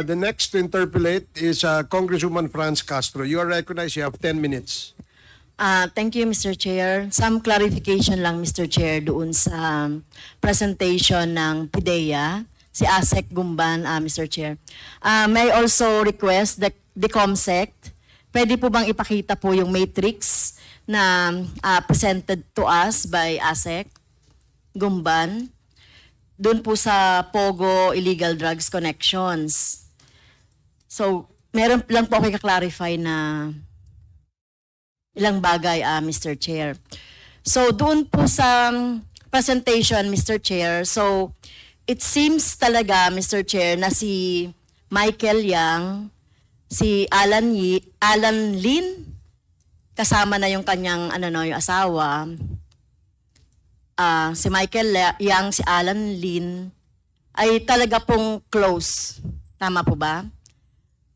The next to interpolate is Congresswoman Franz Castro. You are recognized. You have 10 minutes. Thank you, Mr. Chair. Some clarification lang, Mr. Chair, doon sa presentation ng PIDEA, si ASEC Gumban, Mr. Chair. May I also request that the COMSEC, pwede po bang ipakita po yung matrix na presented to us by ASEC Gumban, doon po sa POGO Illegal Drugs Connections. So, meron lang po ako i-clarify na ilang bagay, Mr. Chair. So, doon po sa presentation, Mr. Chair, so, it seems talaga, Mr. Chair, na si Michael Yang, si Alan Lin, kasama na yung kanyang, yung asawa, si Michael Yang, si Alan Lin, ay talaga pong close. Tama po ba?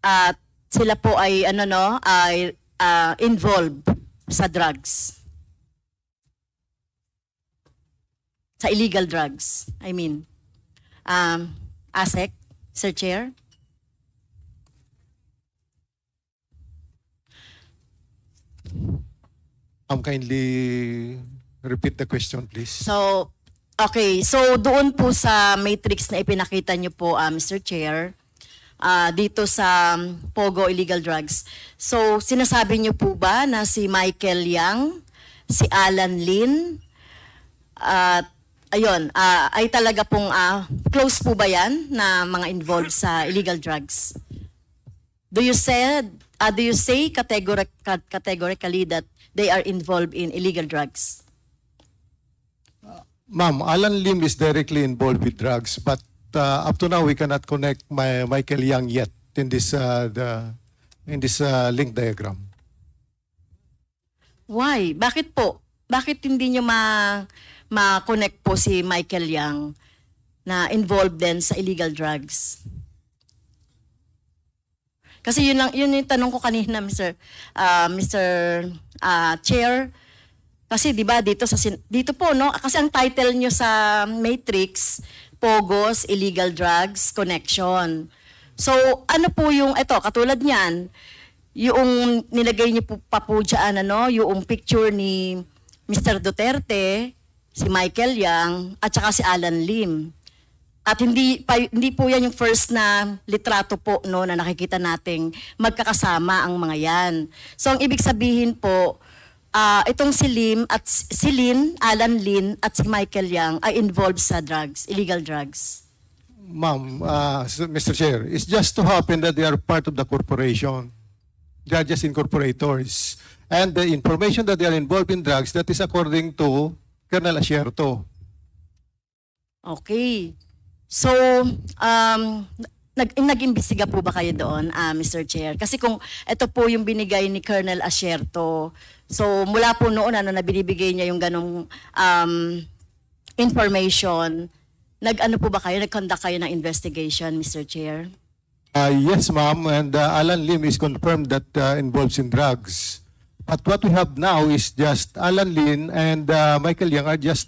At sila po ay, ay involved sa drugs. Sa illegal drugs. I mean, ASEC, Sir Chair. Kindly repeat the question, please. So, okay. So, doon po sa matrix na ipinakita niyo po, Mr. Chair, dito sa POGO Illegal Drugs. So, sinasabi niyo po ba na si Michael Yang, si Alan Lin, at ayun, ay talaga pong close po ba yan na mga involved sa illegal drugs? Do you say categorically that they are involved in illegal drugs? Ma'am, Alan Lim is directly involved with drugs, but up to now we cannot connect Michael Yang yet in this link diagram. Why? Bakit po? Bakit hindi nyo ma-connect po si Michael Yang na involved din sa illegal drugs? Kasi yun yung tanong ko kanina, Mr. Chair. Kasi 'di ba dito po, no? Kasi ang title nyo sa matrix, POGO's Illegal Drugs Connection. So, ano po yung ito, katulad niyan, yung nilagay niyo po pa po dyan, yung picture ni Mr. Duterte, si Michael Yang, at saka si Alan Lim. At hindi po yan yung first na litrato po, no, na nakikita nating magkakasama ang mga yan. So, ang ibig sabihin po, itong si Lin, Alan Lin, at si Michael Yang ay involved sa drugs, illegal drugs. Ma'am, Mr. Chair, it's just to happen that they are part of the corporation. They are just incorporators. And the information that they are involved in drugs, that is according to Colonel Asierto. Okay. So, nag-imbestiga po ba kayo doon, Mr. Chair? Kasi kung ito po yung binigay ni Colonel Asierto, so mula po noon na binibigay niya yung ganong information, nag-ano po ba kayo, nag-conduct kayo ng investigation, Mr. Chair? Yes, ma'am, and Alan Lim is confirmed that involves in drugs. But what we have now is just Alan Lin and Michael Yang are just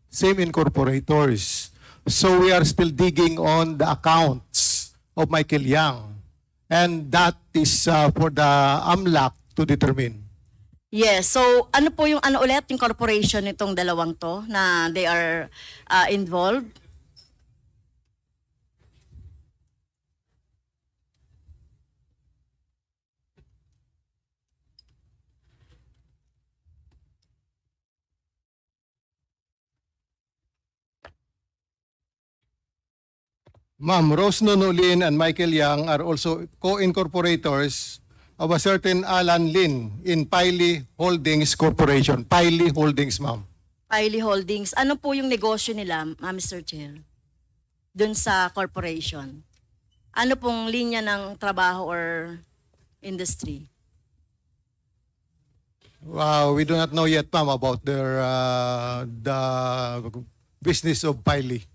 same incorporators. So we are still digging on the accounts of Michael Yang. And that is for the AMLAC to determine. Yes. So ano po yung ulit yung corporation nitong dalawang to na they are involved? Ma'am, Rose Nonolin and Michael Yang are also co-incorporators of a certain Alan Lin in Piley Holdings Corporation. Piley Holdings, ma'am. Piley Holdings. Ano po yung negosyo nila, Mr. Chair? Dun sa corporation. Ano pong linya ng trabaho or industry? We do not know yet, ma'am, about their the business of Piley.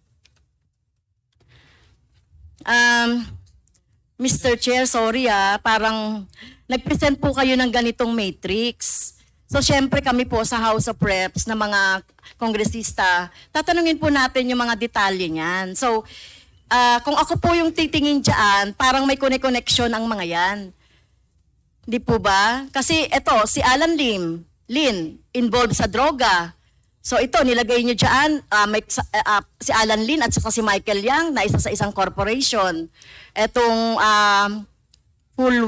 Mr. Chair, sorry parang nag-present po kayo ng ganitong matrix. So syempre kami po sa House of Reps na mga kongresista, tatanungin po natin yung mga detalye niyan. So kung ako po yung titingin dyan, parang may connection ang mga yan. Di po ba? Kasi ito, si Alan Lin, involved sa droga. So ito, nilagay niyo dyan, si Alan Lin at saka si Michael Yang na isa sa isang corporation. Etong Full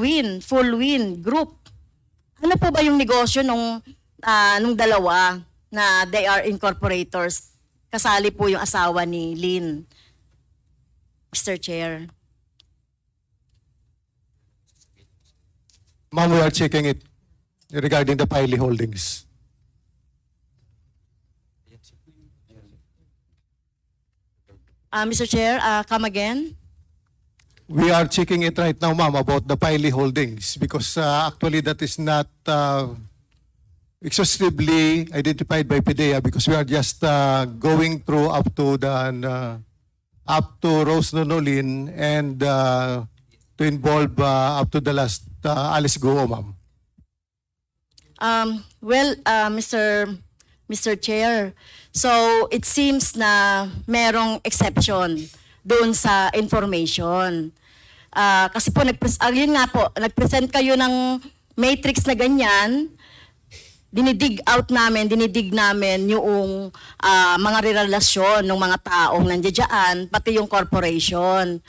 Win Group. Ano po ba yung negosyo nung dalawa na they are incorporators? Kasali po yung asawa ni Lin, Mr. Chair. Ma'am, we are checking it regarding the Piley holdings. Mr. Chair, come again. We are checking it right now, ma'am, about the Piley holdings because actually that is not exhaustively identified by PDEA because we are just going through up to Rose Nonolin and to involve up to the last Alice Goo, ma'am. Well, Mr. Chair, so it seems na merong exception doon sa information. Kasi po, yun nga po, nag-present kayo ng matrix na ganyan, dinidig namin yung mga relasyon ng mga taong nandiyan, pati yung corporation.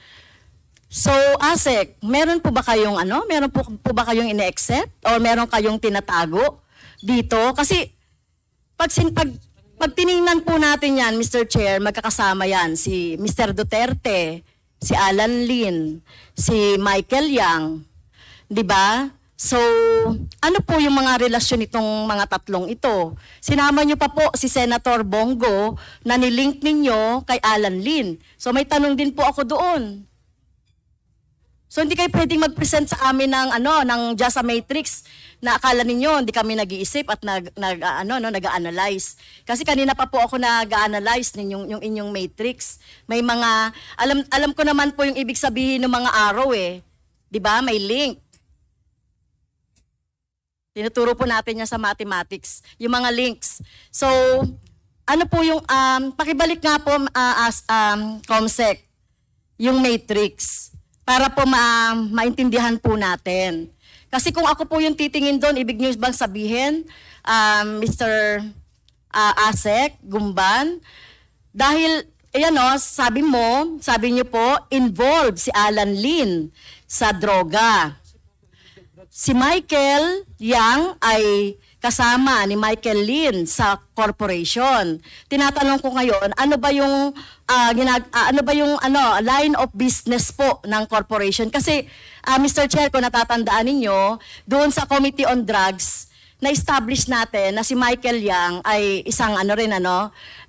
So, ASEC, meron po ba kayong meron po ba kayong ine-accept or meron kayong tinatago dito? Kasi pag tiningnan po natin yan, Mr. Chair, magkakasama yan si Mr. Duterte, si Alan Lin, si Michael Yang, di ba? So, ano po yung mga relasyon nitong mga tatlong ito? Sinama niyo pa po si Senator Bongo na nilink ninyo kay Alan Lin. So, may tanong din po ako doon. So hindi kayo pwedeng mag-present sa amin ng JASA Matrix na akala ninyo hindi kami nag-iisip at nag-analyze. Kasi kanina pa po ako nag-analyze yung inyong matrix. May mga alam ko naman po yung ibig sabihin ng mga arrow eh. 'Di ba? May link. Tinuturo po natin yan sa mathematics, yung mga links. So, ano po yung pakibalik nga po COMSEC yung matrix. Para po maintindihan po natin. Kasi kung ako po yung titingin doon, ibig niyo bang sabihin, Mr. ASEC, Gumban, dahil, sabi niyo po, involved si Alan Lin sa droga. Si Michael Yang ay kasama ni Michael Lin sa corporation. Tinatanong ko ngayon, ano ba yung line of business po ng corporation? Kasi Mr. Chair, kung natatandaan ninyo, doon sa Committee on Drugs, na-establish natin na si Michael Yang ay isang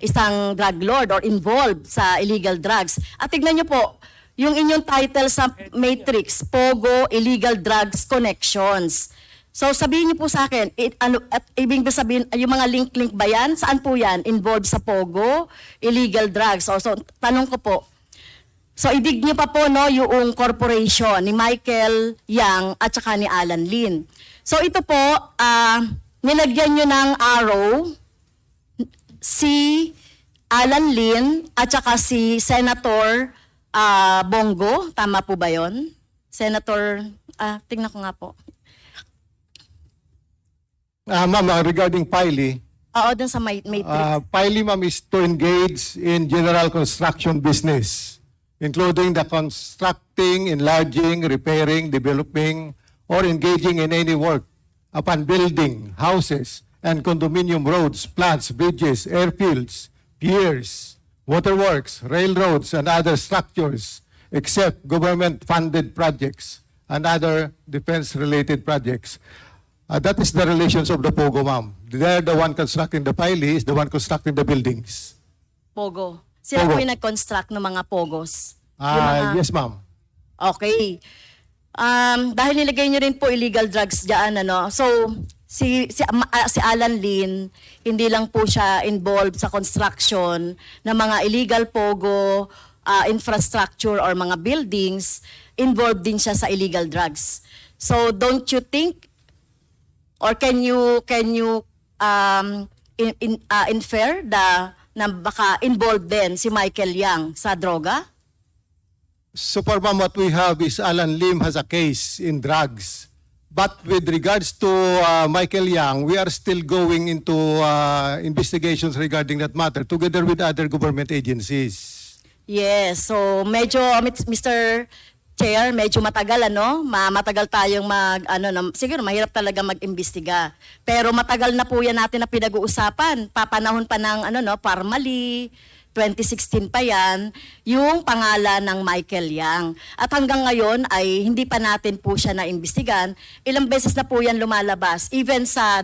isang drug lord or involved sa illegal drugs. At tignan niyo po, yung inyong title sa Matrix, Pogo Illegal Drugs Connections. So sabihin niyo po sa akin, at ibig sabihin, yung mga link ba yan? Saan po yan? Involved sa Pogo, illegal drugs. So tanong ko po, so ibig niyo pa po yung corporation ni Michael Yang at saka ni Alan Lin. So ito po, nilagyan niyo ng arrow si Alan Lin at saka si Senator Bongo. Tama po ba yon? Senator, tingnan ko nga po. Ma'am, regarding Piley, Oo, dun sa matrix. Piley, ma'am, is to engage in general construction business, including the constructing, enlarging, repairing, developing, or engaging in any work upon building houses and condominium roads, plants, bridges, airfields, piers, waterworks, railroads, and other structures, except government-funded projects and other defense-related projects. That is the relations of the Pogo, ma'am. They're the one constructing the Piley, is the one constructing the buildings. Pogo. Sila Pogo. po yung nag-construct ng mga Pogos. Yung mga- Yes, ma'am. Okay. Dahil nilagay niyo rin po illegal drugs diyan, so si Alan Lin, hindi lang po siya involved sa construction ng mga illegal Pogo infrastructure or mga buildings, involved din siya sa illegal drugs. So don't you think, or can you infer na baka involved din si Michael Yang sa droga? So far, ma'am, what we have is Alan Lim has a case in drugs. But with regards to Michael Yang, we are still going into investigations regarding that matter together with other government agencies. Yes, so medyo Mr. Chair, medyo matagal matagal tayong siguro mahirap talaga mag-imbestiga. Pero matagal na po yan natin na pinag-uusapan. Papanahon pa ng Parmali, 2016 pa yan, yung pangalan ng Michael Yang. At hanggang ngayon ay hindi pa natin po siya na-imbestigan. Ilang beses na po yan lumalabas. Even sa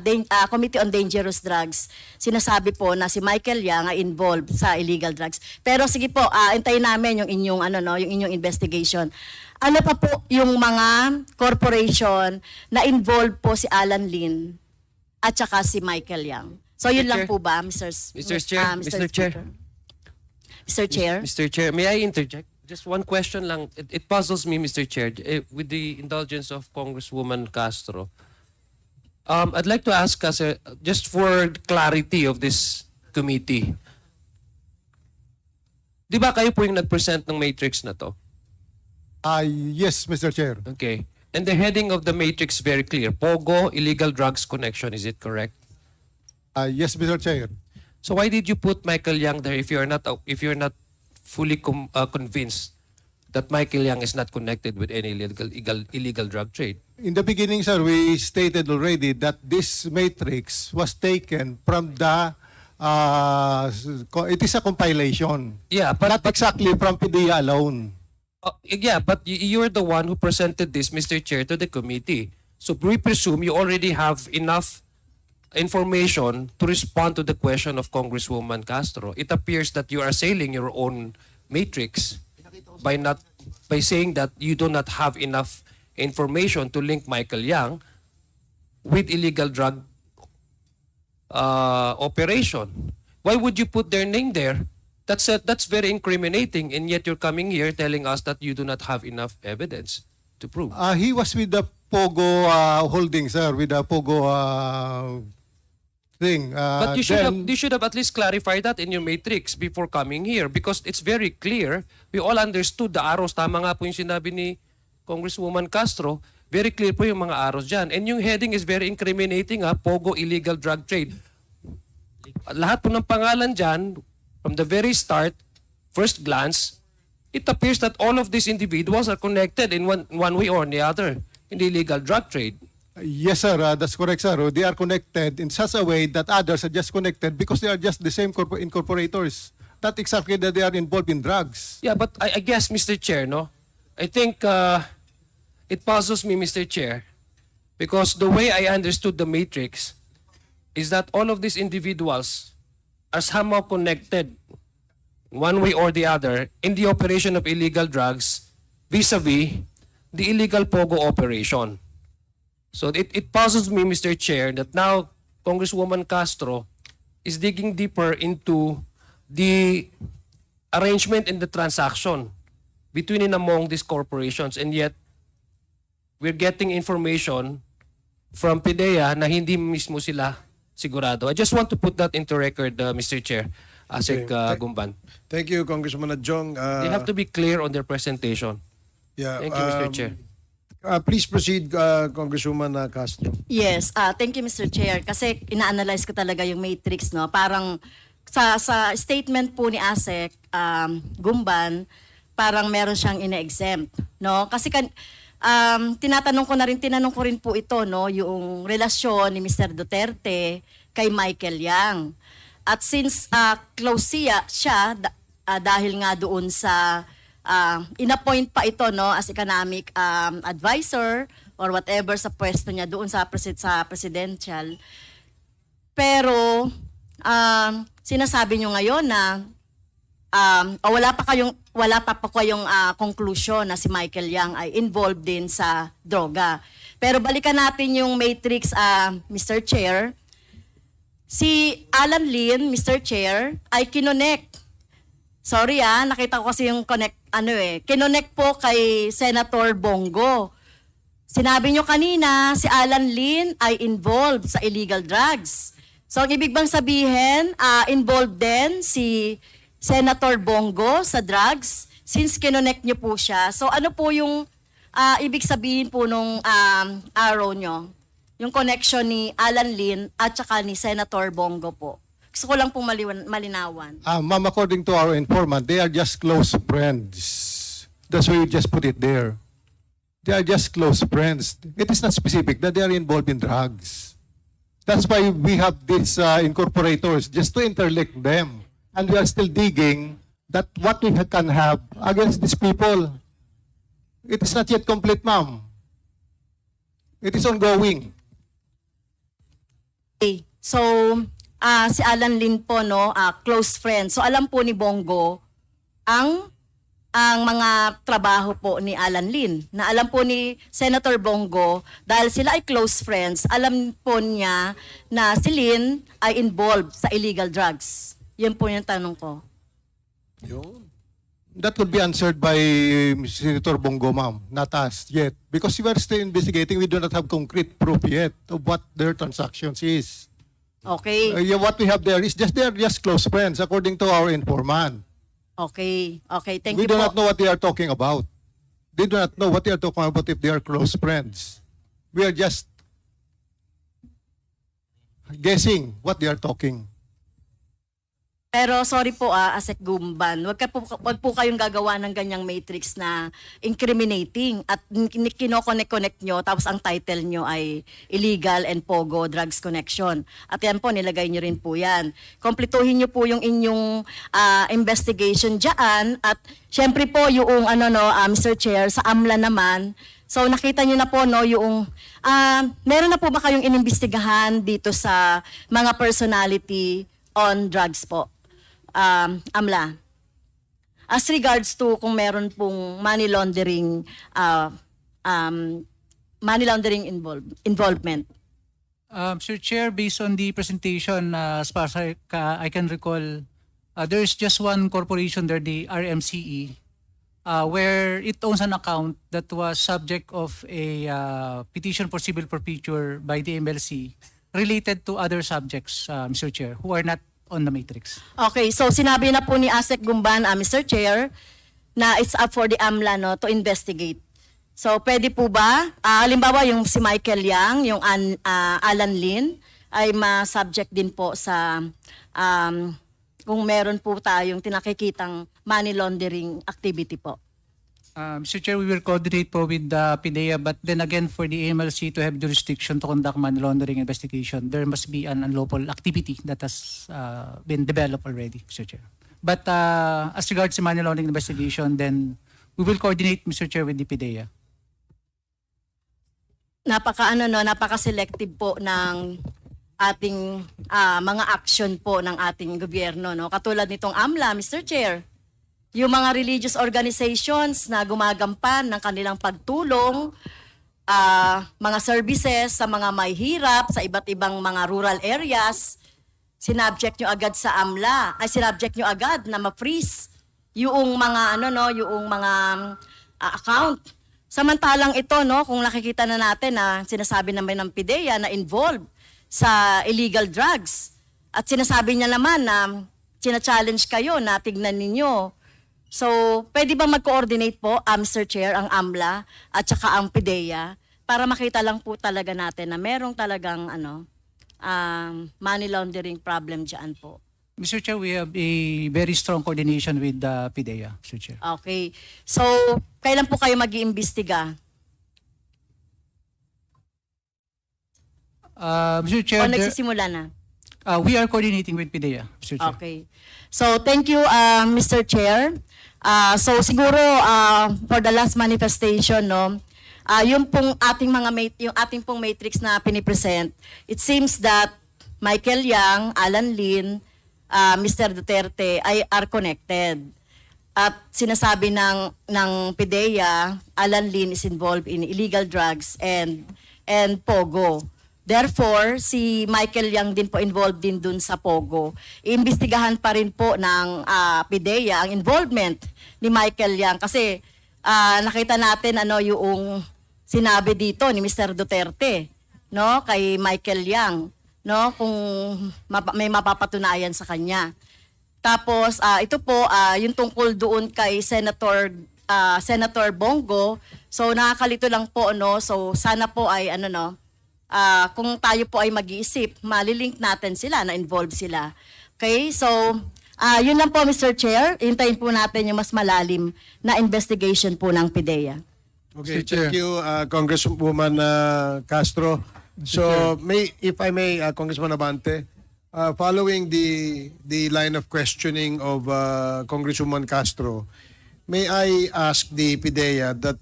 Committee on Dangerous Drugs, sinasabi po na si Michael Yang ay involved sa illegal drugs. Pero sige po, antayin namin yung inyong yung inyong investigation. Ano pa po yung mga corporation na involved po si Alan Lin at saka si Michael Yang? So yun Mr. lang Chair. po ba, Mr. Chair, Mr. Chair. Mr. Chair? Mr. Chair, may I interject? Just one question lang. It puzzles me, Mr. Chair, with the indulgence of Congresswoman Castro. I'd like to ask us, just for clarity of this committee, di ba kayo po yung nag-present ng matrix na to? Yes, Mr. Chair. Okay. And the heading of the matrix very clear. Pogo, illegal drugs connection, is it correct? Yes, Mr. Chair. So why did you put Michael Yang there if you're not fully convinced that Michael Yang is not connected with any illegal drug trade? In the beginning, sir, we stated already that this matrix was taken from the, it is a compilation. Yeah, but Not exactly from PDEA alone. yeah, but you're the one who presented this, Mr. Chair, to the committee. So we presume you already have enough information to respond to the question of Congresswoman Castro. It appears that you are assailing your own matrix by saying that you do not have enough information to link Michael Yang with illegal drug operation. Why would you put their name there? That's very incriminating, and yet you're coming here telling us that you do not have enough evidence to prove. He was with the Pogo holding, sir, with the Pogo thing. But you should have at least clarified that in your matrix before coming here, because it's very clear. We all understood the arrows. Tama nga po yung sinabi ni Congresswoman Castro. Very clear po yung mga arrows dyan. And yung heading is very incriminating, Pogo illegal drug trade. Lahat po ng pangalan dyan, from the very start, first glance, it appears that all of these individuals are connected in one way or the other in the illegal drug trade. Yes, sir. That's correct, sir. They are connected in such a way that others are just connected because they are just the same incorporators. Not exactly that they are involved in drugs. Yeah, but I guess, Mr. Chair, I think it puzzles me, Mr. Chair, because the way I understood the matrix is that all of these individuals are somehow connected one way or the other in the operation of illegal drugs vis-a-vis the illegal Pogo operation. So it puzzles me, Mr. Chair, that now Congresswoman Castro is digging deeper into the arrangement and the transaction between and among these corporations, and yet we're getting information from PDEA na hindi mismo sila sigurado. I just want to put that into record, Mr. Chair, Asek Gumban. Thank you, Congressman Adjong. They have to be clear on their presentation. Yeah, Thank you, Mr. Chair. Please proceed, Congresswoman Castro. Yes, thank you, Mr. Chair. Kasi ina-analyze ko talaga yung matrix, Parang sa statement po ni ASEC Gumban, parang meron siyang ine-exempt, Kasi tinanong ko rin po ito, yung relasyon ni Mr. Duterte kay Michael Yang. At since close siya dahil nga doon sa inappoint pa ito as economic advisor or whatever sa pwesto niya doon sa presidential. Pero sinasabi niyo ngayon na wala pa po kayong conclusion na si Michael Yang ay involved din sa droga. Pero balikan natin yung matrix, Mr. Chair. Si Alan Lin, Mr. Chair, ay kinonect. Sorry nakita ko kasi yung kinonect po kay Senator Bongo. Sinabi nyo kanina, si Alan Lin ay involved sa illegal drugs. So, ang ibig bang sabihin, involved din si Senator Bongo sa drugs, since kinonect nyo po siya, so ano po yung ibig sabihin po nung arrow nyo? Yung connection ni Alan Lin at saka ni Senator Bongo po. Gusto ko lang pong malinawan. Ma'am, according to our informant, they are just close friends. That's why you just put it there. They are just close friends. It is not specific that they are involved in drugs. That's why we have these incorporators, just to interlink them. And we are still digging that what we can have against these people. It is not yet complete, ma'am. It is ongoing. Okay. So, si Alan Lin po, no, close friend. So, alam po ni Bongo ang mga trabaho po ni Alan Lin. Na alam po ni Senator Bongo, dahil sila ay close friends, alam po niya na si Lin ay involved sa illegal drugs. Yan po yung tanong ko. That will be answered by Senator Bongo, ma'am, not us yet. Because we are still investigating, we do not have concrete proof yet of what their transactions is. Okay. What we have there is just, they are just close friends, according to our informant. Okay. Okay. Thank We you do po. not know what they are talking about. They do not know what they are talking about if they are close friends. We are just guessing what they are talking. Pero sorry po Asek Gumban, wag po kayong gagawa ng ganyang matrix na incriminating at kinoconnect nyo tapos ang title nyo ay illegal and pogo drugs connection. At yan po, nilagay nyo rin po yan. Kompletuhin nyo po yung inyong investigation dyan at syempre po yung Mr. Chair, sa AMLA naman, so nakita nyo na po yung meron na po ba kayong inimbestigahan dito sa mga personality on drugs po? AMLA. As regards to kung meron pong money laundering involvement. Sir Chair, based on the presentation, as far as I can recall, there's just one corporation there, the RMCE, where it owns an account that was subject of a petition for civil forfeiture by the MLC related to other subjects, Mr. Chair, who are not on the matrix. Okay, so sinabi na po ni Asek Gumban, Mr. Chair, na it's up for the AMLA to investigate. So pwede po ba, halimbawa yung si Michael Yang, yung Alan Lin, ay ma-subject din po sa kung meron po tayong tinakikitang money laundering activity po. Mr. Chair, we will coordinate po with the PIDEA, but then again, for the AMLC to have jurisdiction to conduct money laundering investigation, there must be an unlawful activity that has been developed already, Mr. Chair. But as regards to money laundering investigation, then we will coordinate, Mr. Chair, with the PIDEA. Napaka-selective po ng ating mga action po ng ating gobyerno, no? Katulad nitong AMLA, Mr. Chair. Yung mga religious organizations na gumagampan ng kanilang pagtulong, mga services sa mga may hirap, sa iba't ibang mga rural areas, sinabject nyo agad sa AMLA, ay sinabject nyo agad na ma-freeze yung mga yung mga account. Samantalang ito, kung nakikita na natin na sinasabi naman ng PIDEA na involved sa illegal drugs. At sinasabi niya naman na sina-challenge kayo na tignan ninyo. So, pwede ba mag-coordinate po, Mr. Chair, ang AMLA at saka ang PIDEA para makita lang po talaga natin na merong talagang money laundering problem dyan po. Mr. Chair, we have a very strong coordination with the PIDEA, Mr. Chair. Okay. So, kailan po kayo mag-iimbestiga? Mr. Chair, O nagsisimula na? we are coordinating with PIDEA, Mr. Chair. Okay. So, thank you, Mr. Chair. So, siguro, for the last manifestation, yung pong ating yung ating pong matrix na pinipresent, it seems that Michael Yang, Alan Lin, Mr. Duterte are connected. At sinasabi ng PIDEA, Alan Lin is involved in illegal drugs and Pogo. Therefore, si Michael Yang din po involved din dun sa Pogo. Iimbestigahan pa rin po ng PIDEA ang involvement ni Michael Yang kasi nakita natin yung sinabi dito ni Mr. Duterte, kay Michael Yang, kung may mapapatunayan sa kanya. Tapos ito po yung tungkol doon kay Senator Bongo. So nakakalito lang po no. So sana po ay kung tayo po ay mag-iisip, malilink natin sila na involved sila. Okay? So yun lang po Mr. Chair. Hintayin po natin yung mas malalim na investigation po ng PIDEA. Okay, Mr. Chair. thank you, Congresswoman Castro. So, if I may, Congressman Abante, following the line of questioning of Congresswoman Castro, may I ask the PIDEA that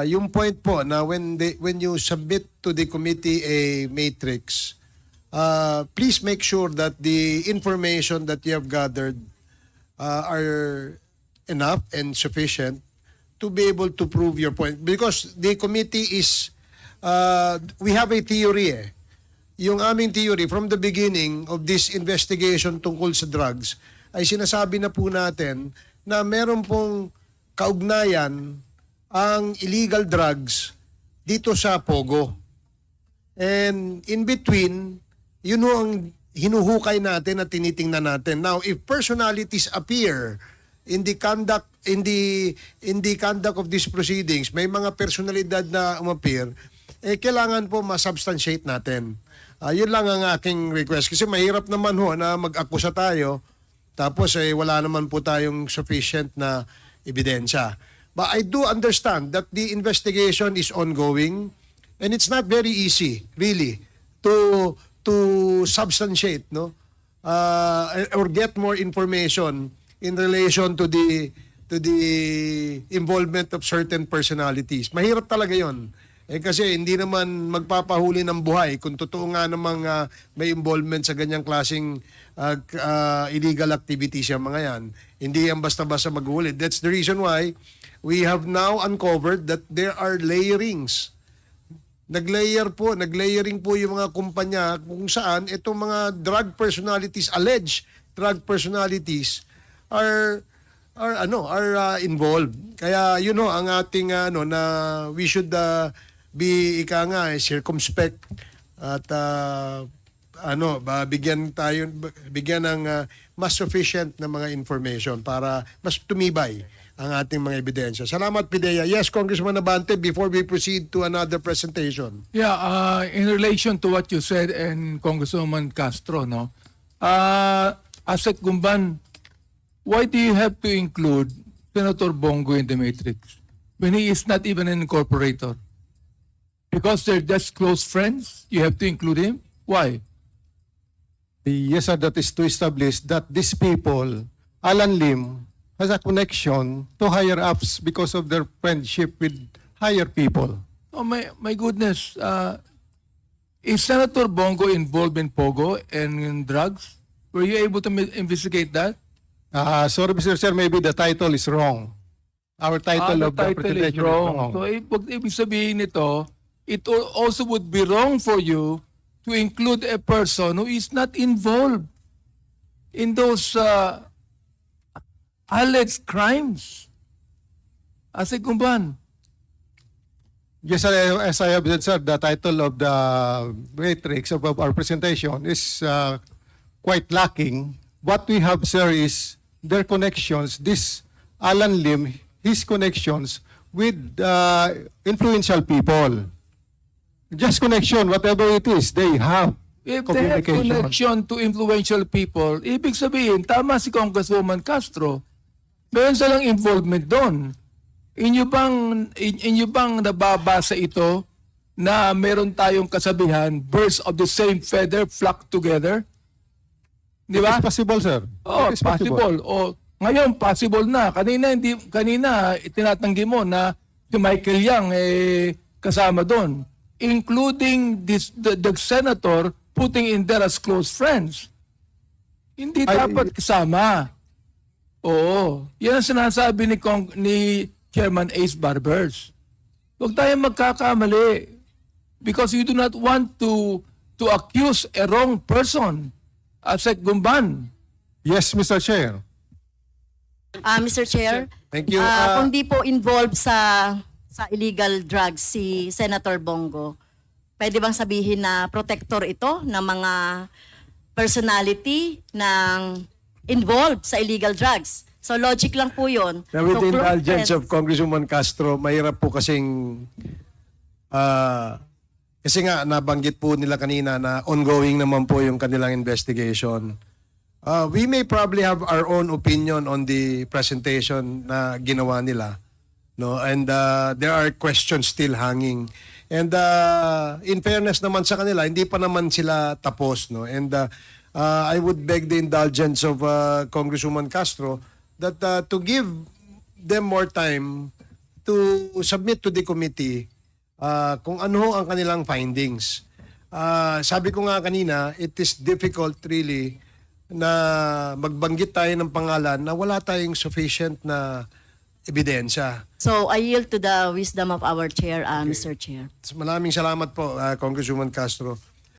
yung point po na when you submit to the committee a matrix, please make sure that the information that you have gathered are enough and sufficient to be able to prove your point. Because the committee is, we have a theory Yung aming theory, from the beginning of this investigation tungkol sa drugs, ay sinasabi na po natin na meron pong kaugnayan ang illegal drugs dito sa Pogo. And in between, yun ho ang hinuhukay natin at tinitingnan natin. Now, if personalities appear in the conduct of these proceedings, may mga personalidad na umappear, kailangan po ma-substantiate natin. Yun lang ang aking request. Kasi mahirap naman ho na mag-akusa tayo, tapos wala naman po tayong sufficient na ebidensya. But I do understand that the investigation is ongoing, and it's not very easy, really, to substantiate, no, or get more information in relation to the involvement of certain personalities. Mahirap talaga yon. Kasi hindi naman magpapahuli ng buhay kung totoo nga namang may involvement sa ganyang klaseng illegal activities yung mga yan. Hindi yan basta-basta maghuli. That's the reason why we have now uncovered that there are layerings. Naglayering po yung mga kumpanya kung saan itong mga drug personalities, alleged drug personalities are involved. Kaya yun ho ang ating na we should be circumspect at bigyan ng mas sufficient na mga information para mas tumibay ang ating mga ebidensya. Salamat, PIDEA. Yes, Congressman Abante, before we proceed to another presentation. Yeah, in relation to what you said and Congresswoman Castro, no, Asek Gumban, why do you have to include Senator Bongo in the matrix when he is not even an incorporator? Because they're just close friends, you have to include him? Why? Yes, sir, that is to establish that these people, Alan Lim, has a connection to higher ups because of their friendship with higher people. Oh my goodness. Is Senator Bongo involved in Pogo and in drugs? Were you able to investigate that? Sorry, Mr. Chair, maybe the title is wrong. Our title of the title is presentation wrong. So, ibig sabihin nito, it also would be wrong for you to include a person who is not involved in those alleged crimes. Asik Gumban. Yes, sir, as I have said, sir, the title of the matrix of our presentation is quite lacking. What we have, sir, is their connections. This Alan Lim, his connections with influential people. Just connection, whatever it is, they have If they have connection to influential people, ibig sabihin, tama si Congresswoman Castro, meron silang involvement doon. Inyo bang nababasa ito na meron tayong kasabihan, birds of the same feather flock together? Di ba? It's possible, sir. Oh, It is possible. O ngayon possible na. Kanina itinatanggi mo na si Michael Yang kasama doon, including the senator putting in there as close friends. Hindi dapat kasama. Oo. Yan ang sinasabi ni Chairman Ace Barbers. Huwag tayong magkakamali because you do not want to accuse a wrong person. Asek Gumban. Yes, Mr. Chair. Mr. Chair, Thank you. kung di po involved sa illegal drugs si Senator Bongo, pwede bang sabihin na protector ito ng mga personality ng involved sa illegal drugs. So logic lang po yun. Now, with To the group indulgence friends. of Congresswoman Castro, mahirap po kasing kasi nga nabanggit po nila kanina na ongoing naman po yung kanilang investigation. We may probably have our own opinion on the presentation na ginawa nila, no? And there are questions still hanging. And in fairness naman sa kanila, hindi pa naman sila tapos, no? And I would beg the indulgence of Congresswoman Castro that to give them more time to submit to the committee kung ano ang kanilang findings. Sabi ko nga kanina, it is difficult really na magbanggit tayo ng pangalan na wala tayong sufficient na ebidensya. So I yield to the wisdom of our chair, Mr. Chair. Maraming salamat po, Congresswoman Castro.